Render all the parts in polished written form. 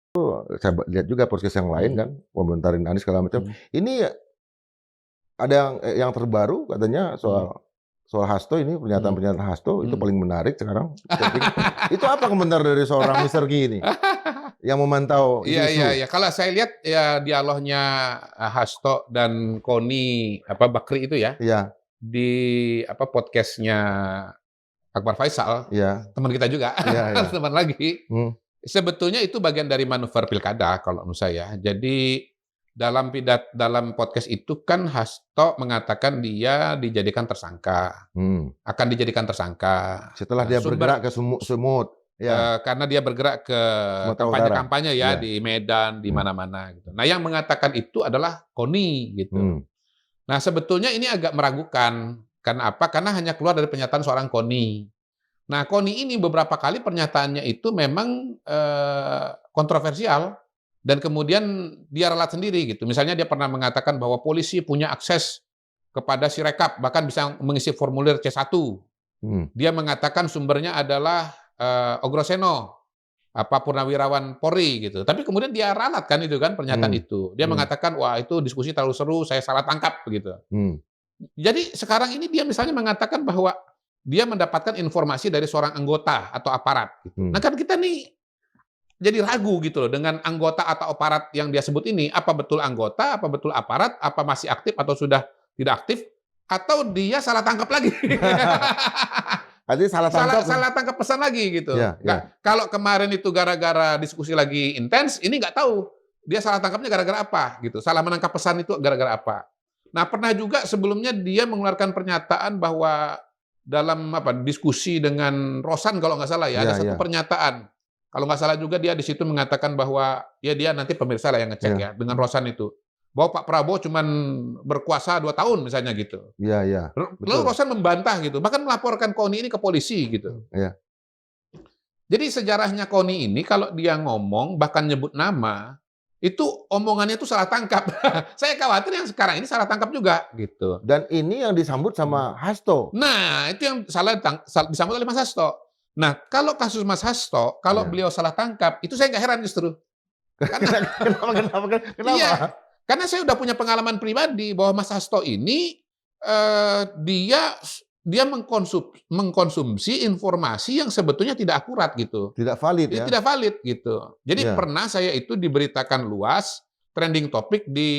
Saya lihat juga podcast yang lain Mhm. kan, komentarin Anies segala macam. Mhm. Ini ada yang terbaru katanya Mhm. soal Hasto ini, Mhm. pernyataan-pernyataan Hasto itu Mhm. paling menarik sekarang. Saya pikir, itu apa komentar dari seorang Mister G ini, yang memantau Iya iya isu-isu? iya. Kalau saya lihat ya dialognya, Hasto dan Koni, Bakri itu ya, Iya di podcast-nya Akbar Faisal, iya teman kita juga, iya iya. teman lagi. Hmm, Sebetulnya itu bagian dari manuver pilkada kalau menurut saya. Jadi dalam podcast itu kan Hasto mengatakan dia dijadikan tersangka, hmm. akan dijadikan tersangka. Setelah dia Sumber bergerak ke Sumut, ya, karena dia bergerak ke Sumatera Utara, kampanye-kampanye ya iya. di Medan, di Hmm, mana-mana gitu. Nah, yang mengatakan itu adalah Koni gitu. hmm, Nah, sebetulnya ini agak meragukan. Karena apa? Karena hanya keluar dari pernyataan seorang Koni. Nah, Koni ini beberapa kali pernyataannya itu memang kontroversial dan kemudian dia ralat sendiri gitu. Misalnya dia pernah mengatakan bahwa polisi punya akses kepada Sirekap, bahkan bisa mengisi formulir C1. hmm, Dia mengatakan sumbernya adalah Ogroseno, purnawirawan Polri gitu. Tapi kemudian dia ralat kan itu kan pernyataan hmm, itu. Dia hmm, mengatakan, "Wah, itu diskusi terlalu seru, saya salah tangkap," begitu. hmm. Jadi sekarang ini dia misalnya mengatakan bahwa dia mendapatkan informasi dari seorang anggota atau aparat gitu. Nah, Hmm. kan kita nih jadi ragu gitu loh dengan anggota atau aparat yang dia sebut ini, apa betul anggota, apa betul aparat, apa masih aktif atau sudah tidak aktif, atau dia salah tangkap lagi. Artinya salah Salah tangkap. salah tangkap pesan lagi gitu. Ya Nggak, ya. kalau kemarin itu gara-gara diskusi lagi intens, ini nggak tahu dia salah tangkapnya gara-gara apa gitu. Salah menangkap pesan itu gara-gara apa. Nah, pernah juga sebelumnya dia mengeluarkan pernyataan bahwa dalam diskusi dengan Rosan kalau nggak salah ya, ada Ya satu ya. pernyataan. Kalau nggak salah juga dia di situ mengatakan bahwa ya dia nanti pemirsa lah yang ngecek Ya. ya dengan Rosan itu. Bahwa Pak Prabowo cuman berkuasa 2 tahun misalnya gitu. Ya ya. Lalu Betul. Rosan membantah gitu, bahkan melaporkan Koni ini ke polisi gitu. Ya. Jadi sejarahnya Koni ini kalau dia ngomong bahkan nyebut nama, itu omongannya itu salah tangkap. Saya khawatir yang sekarang ini salah tangkap juga gitu. Dan ini yang disambut sama Hasto. Nah, itu yang disambut oleh Mas Hasto. Nah, kalau kasus Mas Hasto, kalau Ya. beliau salah tangkap, itu saya nggak heran justru. Karena Kenapa? iya, karena saya udah punya pengalaman pribadi bahwa Mas Hasto ini dia mengkonsumsi informasi yang sebetulnya tidak akurat gitu. Tidak valid Dia ya? tidak valid gitu. Jadi Ya. pernah saya itu diberitakan luas trending topik di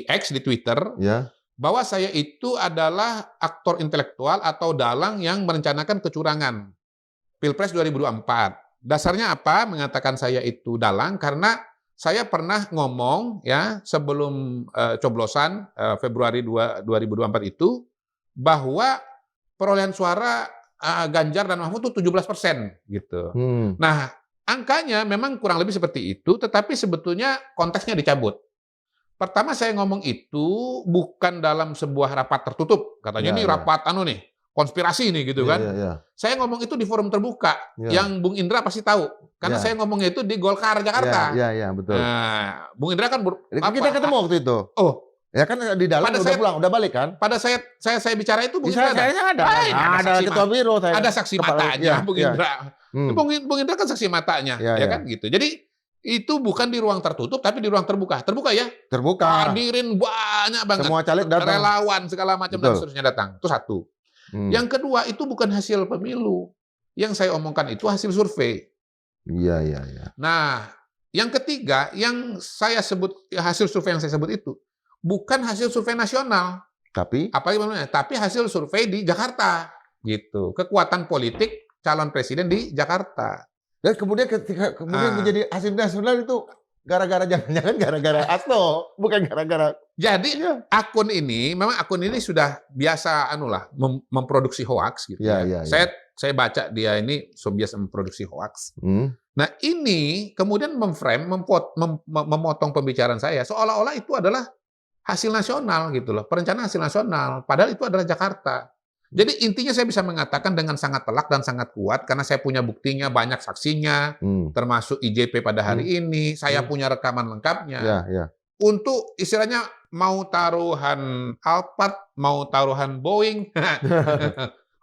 X, di Twitter, Ya. bahwa saya itu adalah aktor intelektual atau dalang yang merencanakan kecurangan Pilpres 2024. Dasarnya apa mengatakan saya itu dalang? Karena saya pernah ngomong ya sebelum coblosan Februari 2024 itu bahwa perolehan suara Ganjar dan Mahfud itu 17% gitu. Hmm. Nah, angkanya memang kurang lebih seperti itu, tetapi sebetulnya konteksnya dicabut. Pertama saya ngomong itu bukan dalam sebuah rapat tertutup, katanya Ya ini ya. rapat konspirasi nih gitu Ya kan. ya ya. Saya ngomong itu di forum terbuka, Ya. yang Bung Indra pasti tahu, karena saya Ya. ngomongnya itu di Golkar Ya Jakarta. ya ya, betul. Nah, Bung Indra kan Kita ketemu waktu itu. oh, Ya kan di dalam pada udah saya pulang, udah balik kan? pada saya bicara itu Bung Saya Indra ada. saya ada. Ini Ada ketua biro saya. ada saksi Kepala, matanya ya, Bung ya. Indra. Hmm. Bung Indra kan saksi matanya, Ya, ya ya. kan gitu. Jadi itu bukan di ruang tertutup tapi di ruang terbuka. Terbuka ya. Terbuka. Hadirin banyak banget. Semua caleg datang. Relawan segala macam dan Betul. seterusnya datang. Itu satu. Hmm. Yang kedua itu bukan hasil pemilu. Yang saya omongkan itu hasil survei. Iya iya iya. Nah, yang ketiga yang saya sebut hasil survei yang saya sebut itu bukan hasil survei nasional. Tapi Tapi hasil survei di Jakarta gitu. Kekuatan politik calon presiden di Jakarta. dan kemudian ketika menjadi hasil nasional itu jangan-jangan gara-gara Hasto, bukan gara-gara. Jadi Iya. akun ini sudah biasa memproduksi hoaks gitu Iya, ya. iya, iya. Saya baca dia ini biasa memproduksi hoaks. Hmm. Nah, ini kemudian memotong pembicaraan saya seolah-olah itu adalah hasil nasional gitu loh, perencanaan hasil nasional, padahal itu adalah Jakarta. Jadi intinya saya bisa mengatakan dengan sangat telak dan sangat kuat karena saya punya buktinya, banyak saksinya, termasuk IJP pada hari ini, saya punya rekaman lengkapnya. Ya, ya. Untuk istilahnya mau taruhan Alphard, mau taruhan Boeing,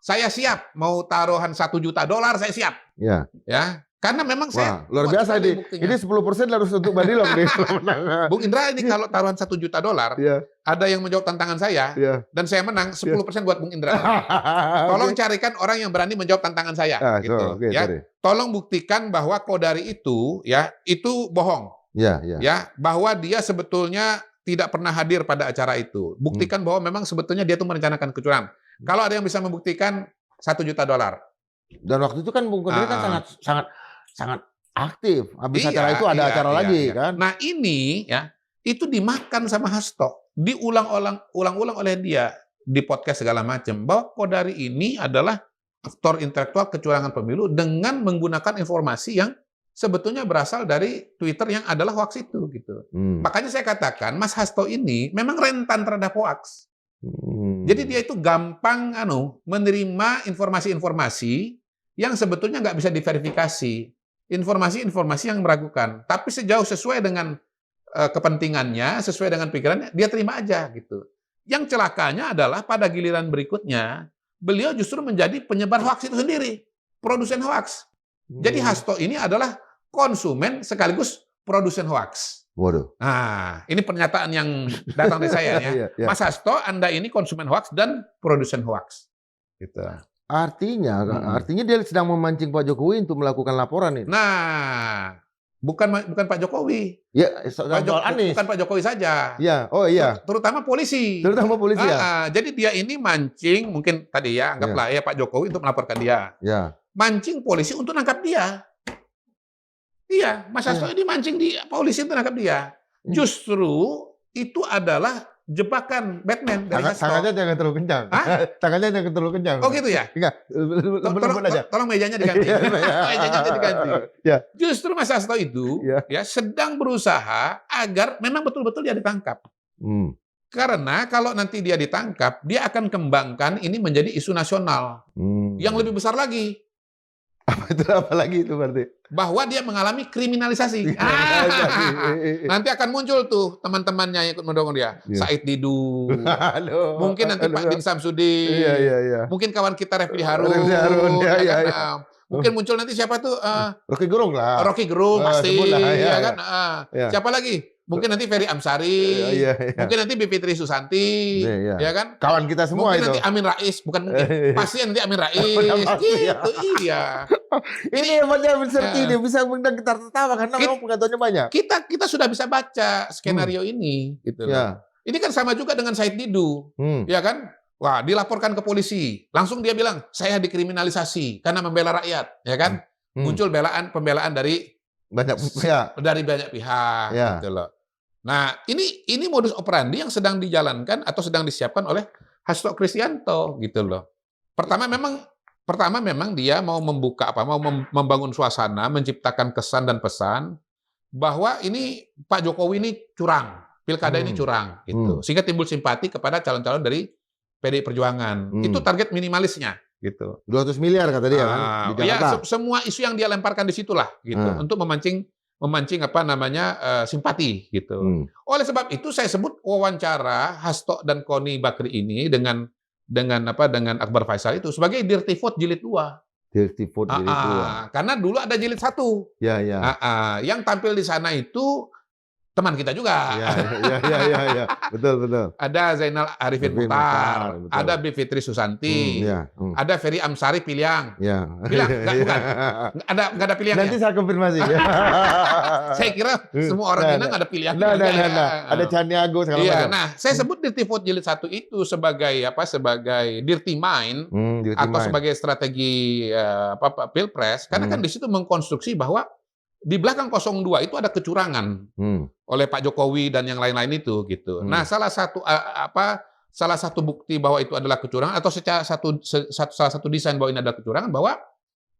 saya siap. Mau taruhan $1 juta, saya siap. Ya. Ya, Karena memang saya Wah, luar kuat biasa sekali ini. buktinya. Ini 10% harus untuk Badilong nih kalau menang. Bung Indra, ini kalau taruhan $1 juta, Iya, ada yang menjawab tantangan saya, iya. dan saya menang, 10% buat Bung Indra. Oke. Tolong carikan orang yang berani menjawab tantangan saya, Ah, gitu. oke, Ya, sorry. tolong buktikan bahwa Kodari itu, ya, itu bohong, Iya, iya. ya, bahwa dia sebetulnya tidak pernah hadir pada acara itu. Buktikan bahwa memang sebetulnya dia itu merencanakan kecurangan. Kalau ada yang bisa membuktikan, $1 juta. Dan waktu itu kan Bung Kodari kan Ah. sangat aktif. Habis Iya, acara itu ada iya, acara iya, lagi iya. kan. Nah ini ya, itu dimakan sama Hasto, diulang-ulang oleh dia di podcast segala macam, bahwa Kodari ini adalah aktor intelektual kecurangan pemilu dengan menggunakan informasi yang sebetulnya berasal dari Twitter yang adalah hoax itu gitu. Makanya saya katakan Mas Hasto ini memang rentan terhadap hoax. Jadi dia itu gampang menerima informasi-informasi yang sebetulnya nggak bisa diverifikasi. Informasi-informasi yang meragukan. Tapi sejauh sesuai dengan kepentingannya, sesuai dengan pikirannya, dia terima aja gitu. Yang celakanya adalah pada giliran berikutnya, beliau justru menjadi penyebar hoax itu sendiri, produsen hoax. Jadi Hasto ini adalah konsumen sekaligus produsen hoax. Waduh. Nah, ini pernyataan yang datang dari saya ya. Iya, iya. Mas Hasto, Anda ini konsumen hoax dan produsen hoax. Gitu. Artinya dia sedang memancing Pak Jokowi untuk melakukan laporan ini. Nah, bukan Pak Jokowi. Ya, soal Anies. Bukan Pak Jokowi saja. Ya, oh iya. Terutama polisi. Terutama polisi ya. Jadi dia ini mancing, mungkin tadi ya, anggaplah ya Pak Jokowi untuk melaporkan dia. Ya. Mancing polisi untuk nangkap dia. Iya, Mas Hasto ini mancing di polisi untuk nangkap dia. Justru itu adalah jebakan Batman dari Hasto. Tangannya jangan terlalu kencang. Tangannya jangan terlalu kencang. Oh gitu ya? Enggak, lembut aja. Tolong mejanya diganti. Mejanya diganti. Ya. Justru Mas Hasto itu ya sedang berusaha agar memang betul-betul dia ditangkap. Karena kalau nanti dia ditangkap, dia akan kembangkan ini menjadi isu nasional. Yang lebih besar lagi. Apa lagi itu berarti? Bahwa dia mengalami kriminalisasi. Nanti akan muncul tuh teman-temannya yang ikut mendukung dia. Said Didu. Mungkin nanti Pak Din Samsudin. Iya. Mungkin kawan kita Refli Harun. Mungkin muncul nanti siapa tuh? Rocky Gerung lah. Rocky Gerung pasti. Ya kan? Siapa lagi? Mungkin nanti Ferry Amsari, mungkin nanti Bivitri Susanti, ya kan? Kawan kita semua mungkin itu. Nanti Amin Rais, bukan mungkin. Pasti nanti Amin Rais. Gitu, iya. Ini hebatnya seperti ini bisa mengundang kita tertawa karena memang pengetahuannya banyak. Kita sudah bisa baca skenario ini, gitu loh. Ini kan sama juga dengan Said Didu, ya kan? Wah, dilaporkan ke polisi, langsung dia bilang saya dikriminalisasi karena membela rakyat, ya kan? Muncul pembelaan dari banyak pihak, gitu loh. Nah, ini modus operandi yang sedang dijalankan atau sedang disiapkan oleh Hasto Kristianto gitu loh. Pertama memang dia mau membuka mau membangun suasana, menciptakan kesan dan pesan bahwa ini Pak Jokowi ini curang, pilkada ini curang gitu. Sehingga timbul simpati kepada calon-calon dari PDI Perjuangan. Itu target minimalisnya gitu. 200 miliar kata dia kan di Jakarta. Ya, semua isu yang dia lemparkan di situlah gitu untuk memancing simpati gitu. Oleh sebab itu saya sebut wawancara Hasto dan Koni Bakri ini dengan Akbar Faisal itu sebagai Dirty Vote jilid 2. Dirty Vote jilid 2. Karena dulu ada jilid 1. Ya. Yang tampil di sana itu teman kita juga. Ya. Betul. Ada Zainal Arifin Mukhtar, ada Bivitri Susanti, ada Ferry Amsari Piliang. Bilang, bukan. Nggak ada pilihannya. Nanti saya konfirmasi. Saya kira semua orang Minang ada pilihan. Ada Caniago segala macam. Nah, saya sebut Dirty Vote jilid 1 itu sebagai dirty mind atau sebagai strategi Pilpres, karena kan di situ mengkonstruksi bahwa di belakang 02 itu ada kecurangan oleh Pak Jokowi dan yang lain-lain itu gitu. Nah, salah satu bukti bahwa itu adalah kecurangan atau salah satu desain bahwa ini adalah kecurangan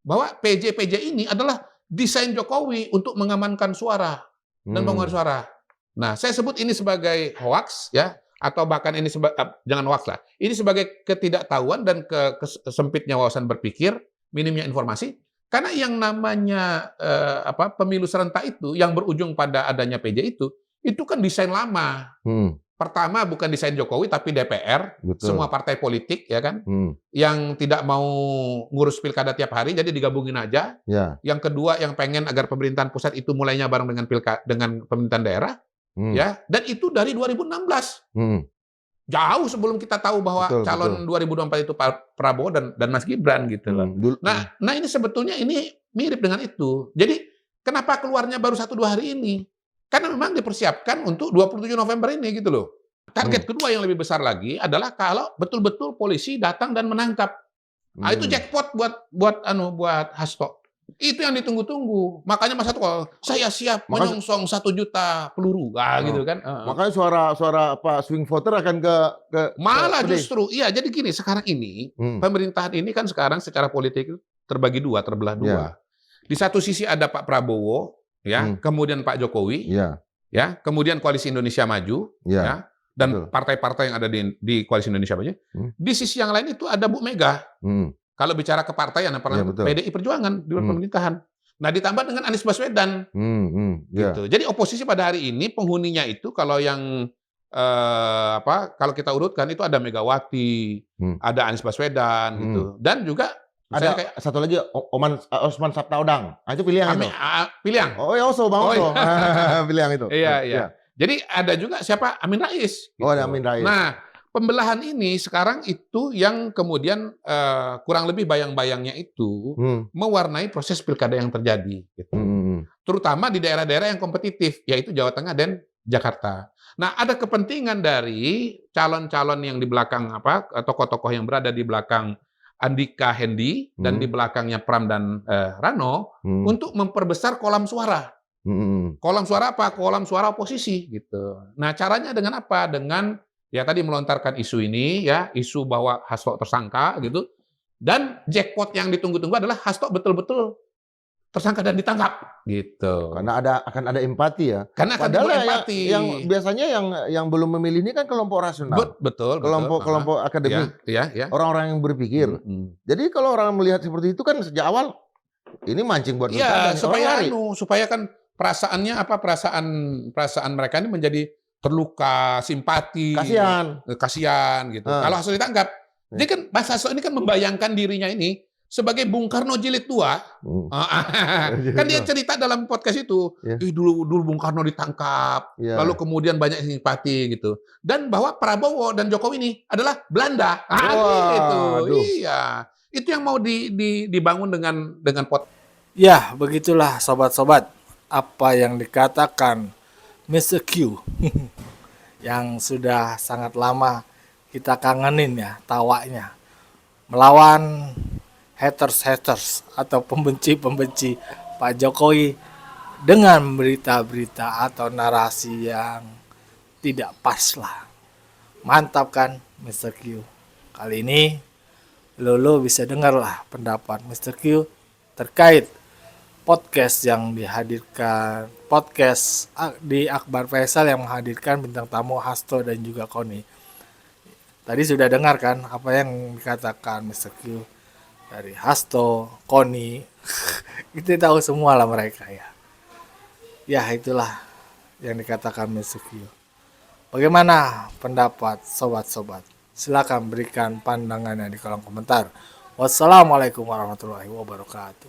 bahwa PJ ini adalah desain Jokowi untuk mengamankan suara dan pengeluaran suara. Nah, saya sebut ini sebagai hoax ya atau bahkan ini jangan hoax lah. Ini sebagai ketidaktahuan dan kesempitnya wawasan berpikir, minimnya informasi. Karena yang namanya pemilu serentak itu yang berujung pada adanya PJ itu kan desain lama. pertama bukan desain Jokowi tapi DPR, Betul. semua partai politik ya kan, Hmm. yang tidak mau ngurus pilkada tiap hari jadi digabungin aja. Ya. Yang kedua yang pengen agar pemerintahan pusat itu mulainya bareng dengan pemerintahan daerah, Hmm. ya. Dan itu dari 2016. Hmm. Jauh sebelum kita tahu bahwa Betul, calon 2024 itu Pak Prabowo dan Mas Gibran gitu loh. Nah ini sebetulnya ini mirip dengan itu. Jadi kenapa keluarnya baru 1-2 hari ini? Karena memang dipersiapkan untuk 27 November ini gitu loh. Target kedua yang lebih besar lagi adalah kalau betul-betul polisi datang dan menangkap. Nah, itu jackpot buat Hasto. Itu yang ditunggu-tunggu. Makanya Mas Hasto, saya siap menyongsong 1 juta peluru. Gitu kan. Makanya suara swing voter akan ke malah justru, iya. Jadi gini, sekarang ini pemerintahan ini kan sekarang secara politik terbagi dua, terbelah dua. Di satu sisi ada Pak Prabowo, ya, kemudian Pak Jokowi, ya, kemudian Koalisi Indonesia Maju, ya, dan partai-partai yang ada di Koalisi Indonesia Maju. Di sisi yang lain itu ada Bu Mega. Kalau bicara kepartaian, PDI Perjuangan di luar pemerintahan. Nah, ditambah dengan Anies Baswedan. Gitu. Jadi oposisi pada hari ini penghuninya itu kalau yang kalau kita urutkan itu ada Megawati, ada Anies Baswedan gitu. Dan juga ada kayak satu lagi Osman Sabtaodang. Itu pilihan itu. Pilihan. Oh ya, Bang Oso. Pilihan itu. Iya. Jadi ada juga siapa? Amin Rais. Gitu. Oh, ada Amin Rais. Nah, pembelahan ini sekarang itu yang kemudian kurang lebih bayang-bayangnya itu mewarnai proses pilkada yang terjadi. Gitu. Terutama di daerah-daerah yang kompetitif, yaitu Jawa Tengah dan Jakarta. Nah, ada kepentingan dari calon-calon yang di belakang tokoh-tokoh yang berada di belakang Andika Hendi dan di belakangnya Pram dan Rano untuk memperbesar kolam suara. Kolam suara apa? Kolam suara oposisi gitu. Nah, caranya dengan apa? Dengan ya tadi melontarkan isu ini, ya, isu bahwa Hasto tersangka gitu. Dan jackpot yang ditunggu-tunggu adalah Hasto betul-betul tersangka dan ditangkap gitu. Karena akan ada empati ya. Karena akan ada empati. Yang biasanya yang belum memilih ini kan kelompok rasional. Betul. Kelompok akademik. Ya. Orang-orang yang berpikir. Jadi kalau orang melihat seperti itu kan sejak awal ini mancing buat pilkada. Supaya kan perasaannya perasaan mereka ini menjadi terluka, simpati, kasihan gitu. Kalau Hasto ditangkap, jadi kan Mas Hasto ini kan membayangkan dirinya ini sebagai Bung Karno jilid 2. Kan dia cerita dalam podcast itu, dulu Bung Karno ditangkap, lalu kemudian banyak simpati gitu. Dan bahwa Prabowo dan Jokowi ini adalah Belanda. Gitu. Iya. Itu yang mau dibangun dengan pot. Ya, begitulah sobat-sobat apa yang dikatakan Mr. Q yang sudah sangat lama kita kangenin ya tawanya melawan haters atau pembenci Pak Jokowi dengan berita-berita atau narasi yang tidak pas lah. Mantap kan Mr. Q. Kali ini lo bisa dengar lah pendapat Mr. Q terkait podcast yang dihadirkan, podcast di Akbar Faisal yang menghadirkan bintang tamu Hasto dan juga Koni. Tadi sudah dengar kan apa yang dikatakan Mr. Q dari Hasto, Koni. Kita tahu semua lah mereka ya. Ya itulah yang dikatakan Mr. Q. Bagaimana pendapat sobat-sobat? Silakan berikan pandangannya di kolom komentar. Wassalamualaikum warahmatullahi wabarakatuh.